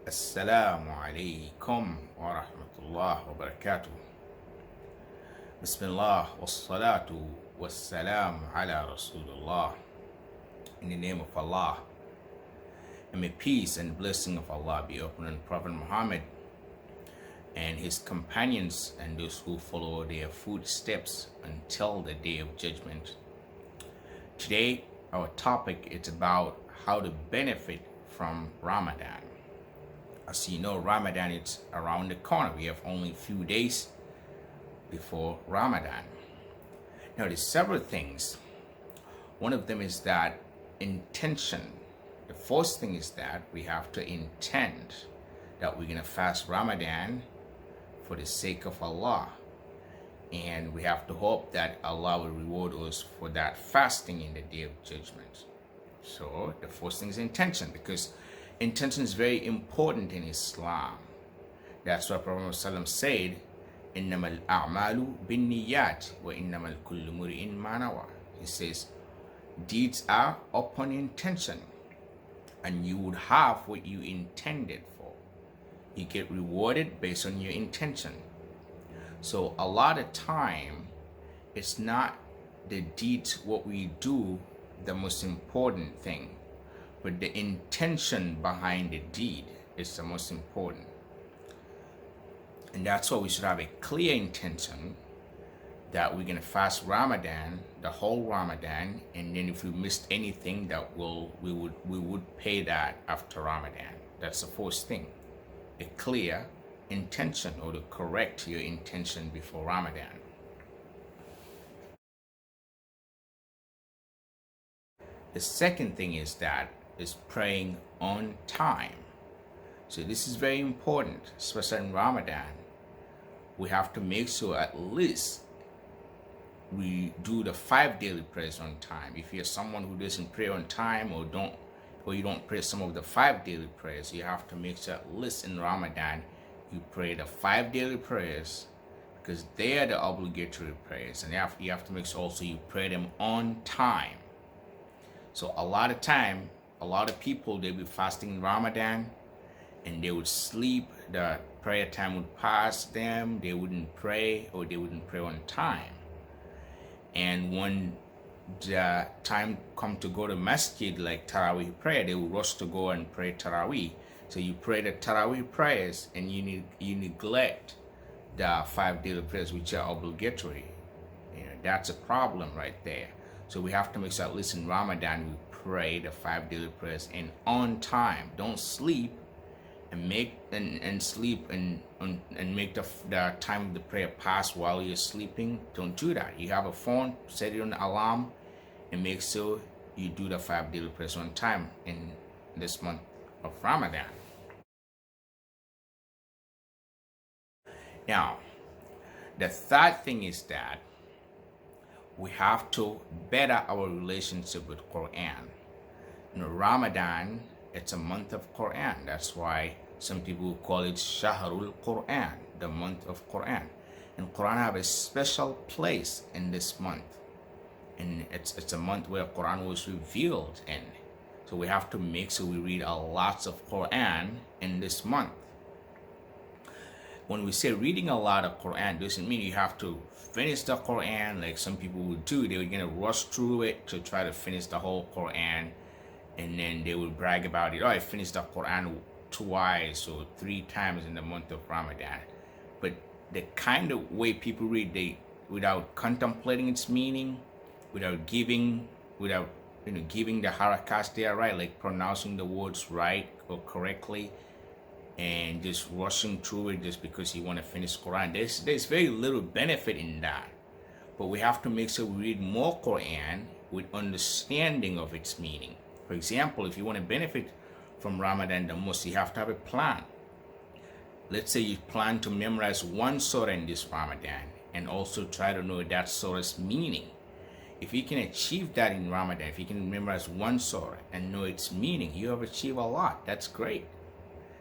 السلام عليكم ورحمة الله وبركاته. بسم الله والصلاة والسلام على Rasulullah. In the name of Allah, and may peace and blessing of Allah be upon Prophet Muhammad and his companions and those who follow their footsteps until the day of judgment. Today, our topic is about how to benefit from Ramadan. As you know, Ramadan is around the corner. We have only a few days before Ramadan. Now, there's several things. One of them is that intention. The first thing is that we have to intend that we're going to fast Ramadan for the sake of Allah. And we have to hope that Allah will reward us for that fasting in the day of judgment. So the first thing is intention, because intention is very important in Islam. That's what Prophet ﷺ said, إِنَّمَا الْأَعْمَالُ بِالنِّيَّاتِ وَإِنَّمَا الْكُلُّ مُرِئٍ مَا نَوَى. He says, deeds are upon intention, and you would have what you intended for. You get rewarded based on your intention. So a lot of time, it's not the deeds, what we do, the most important thing, but the intention behind the deed is the most important. And that's why we should have a clear intention that we're going to fast Ramadan, the whole Ramadan, and then if we missed anything, that we would pay that after Ramadan. That's the first thing. A clear intention, or to correct your intention before Ramadan. The second thing is praying on time. So this is very important, especially in Ramadan. We have to make sure at least we do the 5 daily prayers on time. If you're someone who doesn't pray on time or you don't pray some of the 5 daily prayers, you have to make sure at least in Ramadan you pray the 5 daily prayers, because they are the obligatory prayers, and you have to make sure also you pray them on time. So a lot of time, a lot of people, they be fasting in Ramadan and they would sleep, the prayer time would pass them, they wouldn't pray, or they wouldn't pray on time. And when the time come to go to masjid, like Taraweeh prayer, they would rush to go and pray Taraweeh. So you pray the Taraweeh prayers and you neglect the 5 daily prayers, which are obligatory. That's a problem right there. So we have to make sure at least in Ramadan we pray the 5 daily prayers and on time. Don't sleep and make the time of the prayer pass while you're sleeping. Don't do that. You have a phone, set it on the alarm, and make sure you do the 5 daily prayers on time in this month of Ramadan. Now, the third thing is that we have to better our relationship with Quran. Ramadan, it's a month of Quran. That's why some people call it Shahrul Quran, the month of Quran. And Quran have a special place in this month. And it's a month where Quran was revealed in. So we have to make sure we read a lot of Quran in this month. When we say reading a lot of Quran, doesn't mean you have to finish the Quran like some people would do. They were going to rush through it to try to finish the whole Quran, and then they would brag about it. Oh, I finished the Quran twice or 3 times in the month of Ramadan. But the kind of way people read, without contemplating its meaning, without giving the harakas there, right, like pronouncing the words right or correctly, and just rushing through it just because you want to finish Quran. There's very little benefit in that. But we have to make sure we read more Quran with understanding of its meaning. For example, if you want to benefit from Ramadan the most, you have to have a plan. Let's say you plan to memorize 1 surah in this Ramadan and also try to know that surah's meaning. If you can achieve that in Ramadan, if you can memorize 1 surah and know its meaning, you have achieved a lot. That's great.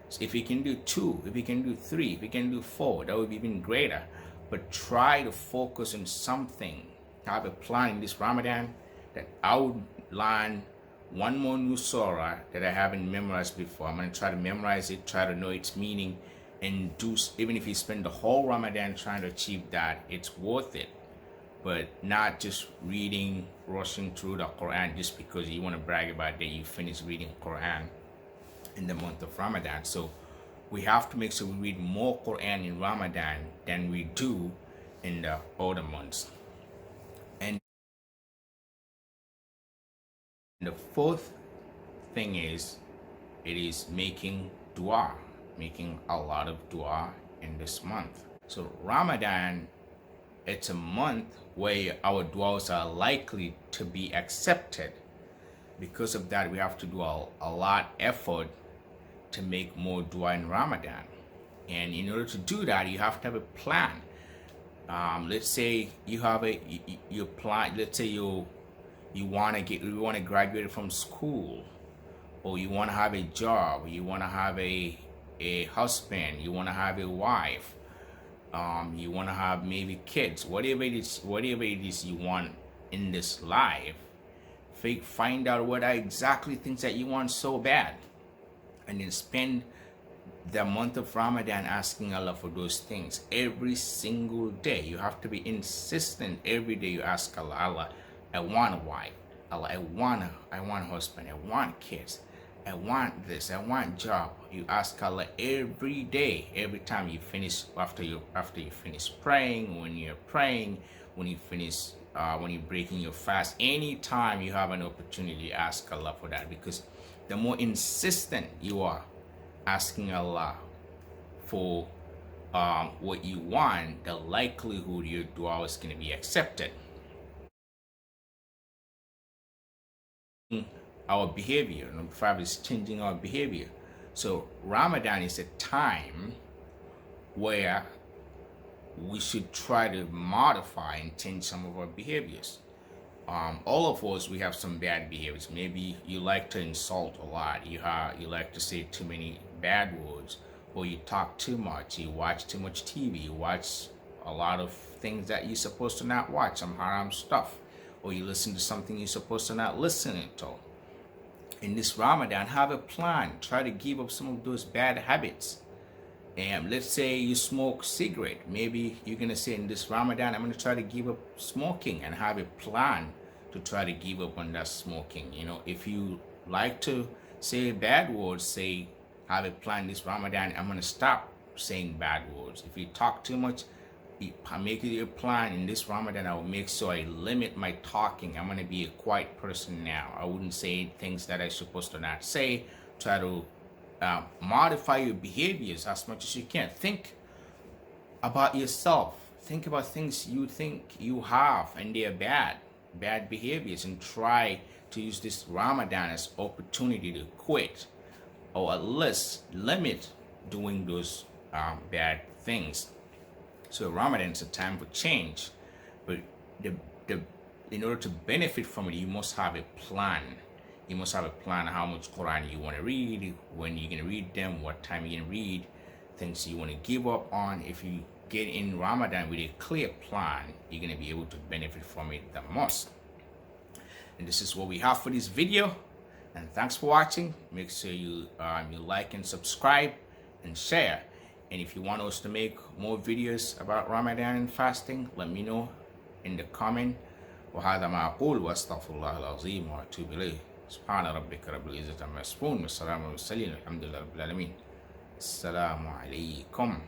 So if you can do 2, if you can do 3, if you can do 4, that would be even greater. But try to focus on something. Have a plan in this Ramadan that outline one more new surah that I haven't memorized before. I'm going to try to memorize it, try to know its meaning, and do, even if you spend the whole Ramadan trying to achieve that, it's worth it. But not just reading, rushing through the Quran just because you want to brag about that you finished reading Quran in the month of Ramadan. So we have to make sure we read more Quran in Ramadan than we do in the other months. And the fourth thing is, it is making dua, making a lot of dua in this month. So Ramadan, it's a month where our duas are likely to be accepted. Because of that, we have to do a lot effort to make more dua in Ramadan. And in order to do that, you have to have a plan. Let's say you have you plan. Let's say you want to graduate from school, or you want to have a job, you want to have a husband, you want to have a wife, you want to have maybe kids, whatever it is you want in this life. Find out what are exactly things that you want so bad, and then spend the month of Ramadan asking Allah for those things every single day. You have to be insistent every day. You ask Allah, Allah, I want a wife. Allah, I want a husband. I want kids. I want this. I want job. You ask Allah every day, every time you finish, after you finish praying, when you're praying, when you finish, when you're breaking your fast. Anytime you have an opportunity, ask Allah for that, because the more insistent you are asking Allah for what you want, the likelihood your dua is going to be accepted. Our behavior. Number 5 is changing our behavior. So Ramadan is a time where we should try to modify and change some of our behaviors. All of us, we have some bad behaviors. Maybe you like to insult a lot. You like to say too many bad words, or you talk too much. You watch too much TV. You watch a lot of things that you're supposed to not watch, some haram stuff, or you listen to something you're supposed to not listen to. In this Ramadan, have a plan. Try to give up some of those bad habits. And let's say you smoke cigarette. Maybe you're going to say, in this Ramadan, I'm going to try to give up smoking, and have a plan to try to give up on that smoking. You know, if you like to say bad words, have a plan this Ramadan, I'm going to stop saying bad words. If you talk too much, make it a plan. In this Ramadan, I will make sure I limit my talking. I'm going to be a quiet person now. I wouldn't say things that I'm supposed to not say. Try to modify your behaviors as much as you can. Think about yourself. Think about things you think you have and they are bad behaviors, and try to use this Ramadan as opportunity to quit, or at least limit doing those bad things. So Ramadan is a time for change, but in order to benefit from it, you must have a plan. You must have a plan how much Quran you want to read, when you're going to read them, what time you're going to read, things you want to give up on. If you get in Ramadan with a clear plan, you're going to be able to benefit from it the most. And this is what we have for this video. And thanks for watching. Make sure you like and subscribe and share. And if you want us to make more videos about Ramadan and fasting, let me know in the comment. وهذا ما أقول وأستغفر الله العظيم وأتوب إليه. سبحان ربك رب العزة عما يصفون والسلام على المرسلين والحمد لله رب العالمين. السلام عليكم.